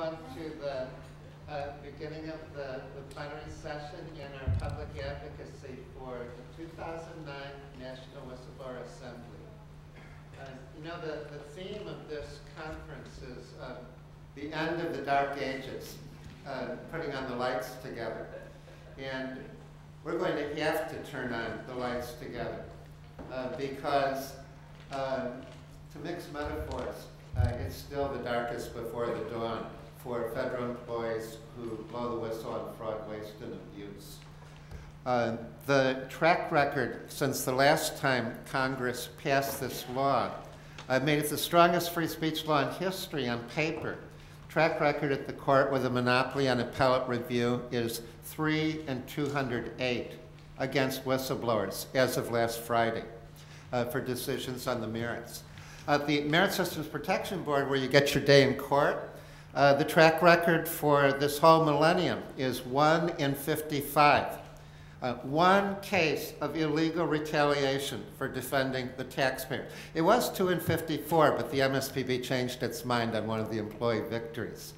everyone to the beginning of the plenary session in our public advocacy for the 2009 National Whistleblower Assembly. You know, the theme of this conference is the end of the Dark Ages, putting on the lights together. And we're going to have to turn on the lights together because, to mix metaphors, it's still the darkest before the dawn for federal employees who blow the whistle on fraud, waste, and abuse. The track record since the last time Congress passed this law made it the strongest free speech law in history on paper. Track record at the court with a monopoly on appellate review is 3-208 against whistleblowers as of last Friday for decisions on the merits. The Merit Systems Protection Board, where you get your day in court, the track record for this whole millennium is 1 in 55. One case of illegal retaliation for defending the taxpayer. It was 2 in 54, but the MSPB changed its mind on one of the employee victories.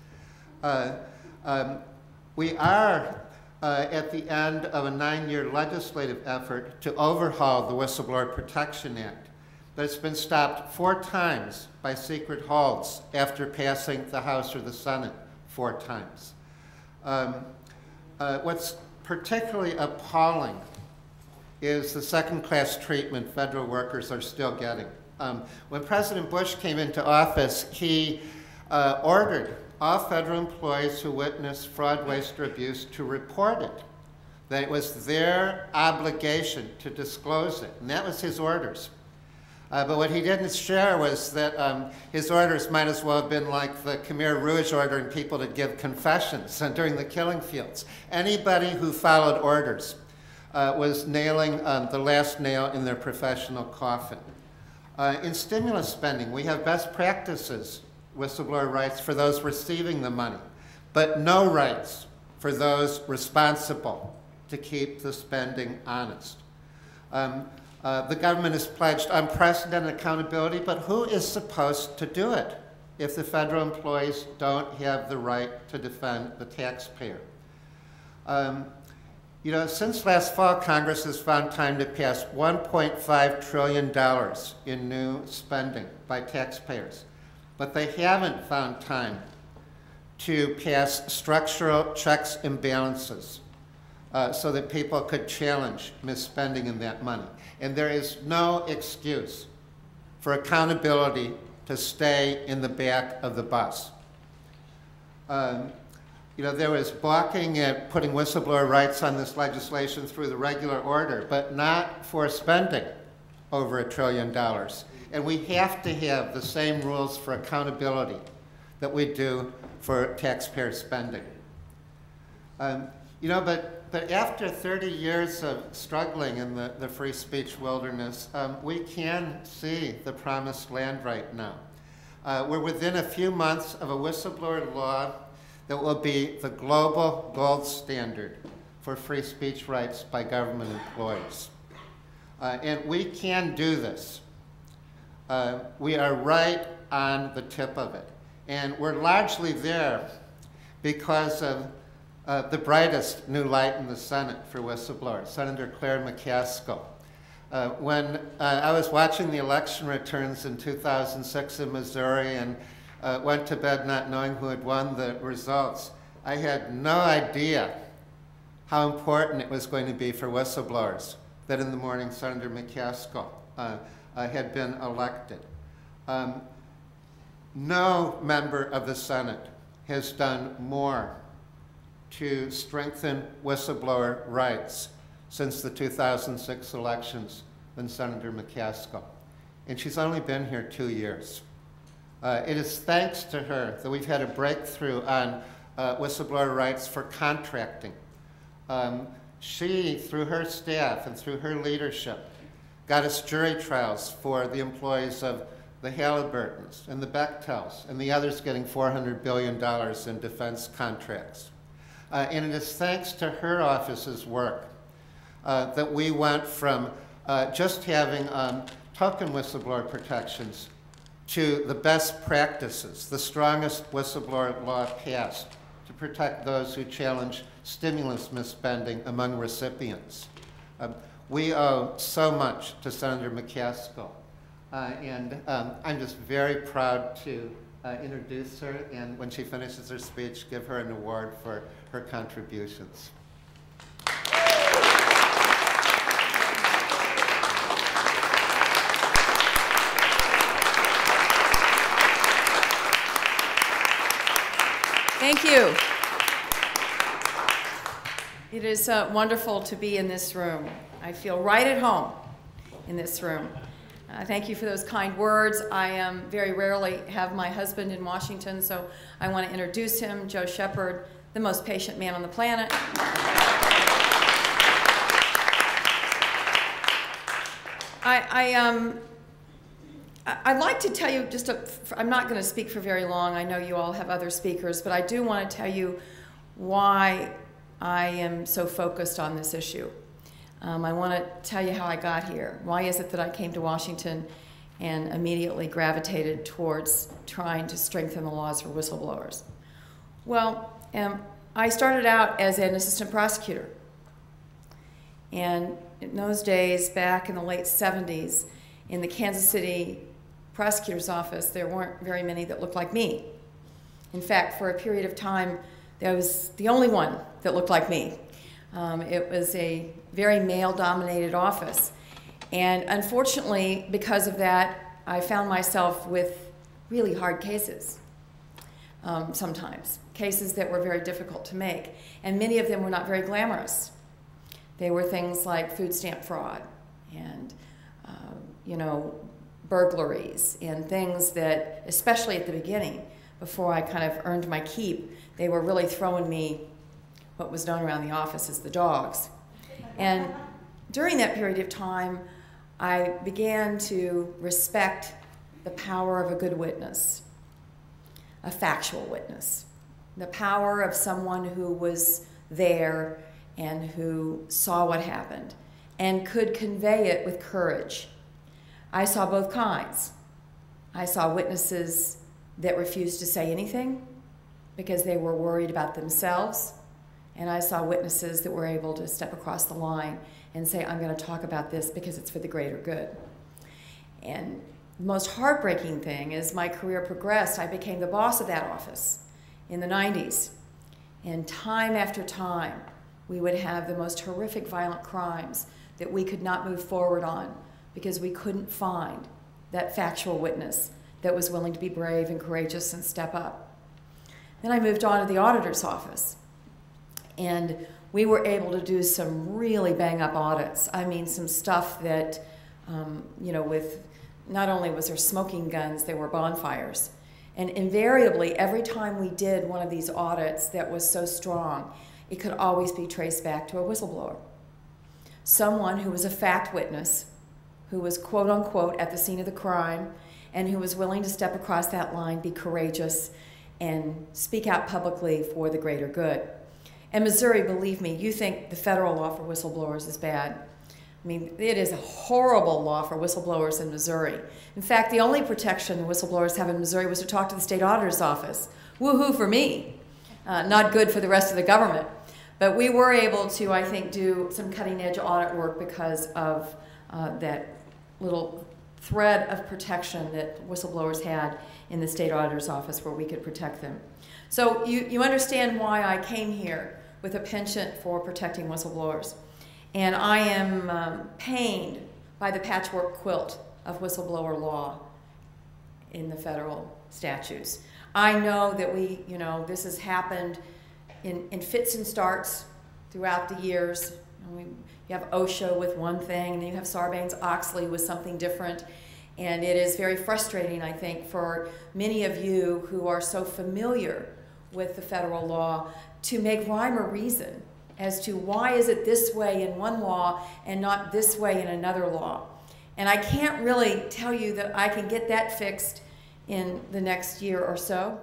We are at the end of a 9-year legislative effort to overhaul the Whistleblower Protection Act, but it's been stopped 4 times by secret holds after passing the House or the Senate 4 times. What's particularly appalling is the second-class treatment federal workers are still getting. When President Bush came into office, he ordered all federal employees who witnessed fraud, waste, or abuse to report it, that it was their obligation to disclose it, and that was his orders. But what he didn't share was that his orders might as well have been like the Khmer Rouge ordering people to give confessions during the killing fields. Anybody who followed orders was nailing the last nail in their professional coffin. In stimulus spending, we have best practices, whistleblower rights for those receiving the money, but no rights for those responsible to keep the spending honest. The government has pledged unprecedented accountability, but who is supposed to do it if the federal employees don't have the right to defend the taxpayer? You know, since last fall, Congress has found time to pass $1.5 trillion in new spending by taxpayers, but they haven't found time to pass structural checks and balances so that people could challenge misspending in that money. And there is no excuse for accountability to stay in the back of the bus. You know, there was balking at putting whistleblower rights on this legislation through the regular order, but not for spending over $1 trillion. And we have to have the same rules for accountability that we do for taxpayer spending. You know, but after 30 years of struggling in the free speech wilderness, we can see the promised land right now. We're within a few months of a whistleblower law that will be the global gold standard for free speech rights by government employees. And we can do this. We are right on the tip of it. And we're largely there because of the brightest new light in the Senate for whistleblowers, Senator McCaskill. When I was watching the election returns in 2006 in Missouri and went to bed not knowing who had won the results, I had no idea how important it was going to be for whistleblowers that in the morning Senator McCaskill had been elected. No member of the Senate has done more to strengthen whistleblower rights since the 2006 elections than Senator McCaskill. And she's only been here 2 years. It is thanks to her that we've had a breakthrough on whistleblower rights for contracting. She, through her staff and through her leadership, got us jury trials for the employees of the Halliburtons and the Bechtels and the others getting $400 billion in defense contracts. And it is thanks to her office's work that we went from just having token whistleblower protections to the best practices, the strongest whistleblower law passed to protect those who challenge stimulus misspending among recipients. We owe so much to Senator McCaskill, and I'm just very proud to introduce her, and when she finishes her speech, give her an award for her contributions. Thank you. It is wonderful to be in this room. I feel right at home in this room. Thank you for those kind words. I very rarely have my husband in Washington, so I want to introduce him, Joe Shepard, the most patient man on the planet. I'd like to tell you I'm not going to speak for very long. I know you all have other speakers, but I do want to tell you why I am so focused on this issue. I want to tell you how I got here. Why is it that I came to Washington and immediately gravitated towards trying to strengthen the laws for whistleblowers? Well, I started out as an assistant prosecutor. And in those days, back in the late 70s, in the Kansas City prosecutor's office, there weren't very many that looked like me. In fact, for a period of time, there was the only one that looked like me. It was a very male-dominated office. And unfortunately, because of that, I found myself with really hard cases sometimes, cases that were very difficult to make. And many of them were not very glamorous. They were things like food stamp fraud and, burglaries and things that, especially at the beginning, before I kind of earned my keep, they were really throwing me what was known around the office as the dogs. And during that period of time, I began to respect the power of a good witness, a factual witness, the power of someone who was there and who saw what happened and could convey it with courage. I saw both kinds. I saw witnesses that refused to say anything because they were worried about themselves, and I saw witnesses that were able to step across the line and say, I'm going to talk about this because it's for the greater good. And the most heartbreaking thing is my career progressed. I became the boss of that office in the 90s. And time after time, we would have the most horrific violent crimes that we could not move forward on because we couldn't find that factual witness that was willing to be brave and courageous and step up. Then I moved on to the auditor's office, and we were able to do some really bang-up audits. I mean, some stuff that, with not only was there smoking guns, there were bonfires. And invariably, every time we did one of these audits that was so strong, it could always be traced back to a whistleblower. Someone who was a fact witness, who was quote unquote at the scene of the crime, and who was willing to step across that line, be courageous, and speak out publicly for the greater good. And Missouri, believe me, you think the federal law for whistleblowers is bad. I mean, it is a horrible law for whistleblowers in Missouri. In fact, the only protection the whistleblowers have in Missouri was to talk to the state auditor's office. Woohoo for me. Not good for the rest of the government. But we were able to, I think, do some cutting-edge audit work because of that little thread of protection that whistleblowers had in the state auditor's office where we could protect them. So you understand why I came here with a penchant for protecting whistleblowers. And I am pained by the patchwork quilt of whistleblower law in the federal statutes. I know that this has happened in fits and starts throughout the years. You have OSHA with one thing, and then you have Sarbanes-Oxley with something different. And it is very frustrating, I think, for many of you who are so familiar with the federal law to make rhyme or reason as to why is it this way in one law and not this way in another law. And I can't really tell you that I can get that fixed in the next year or so.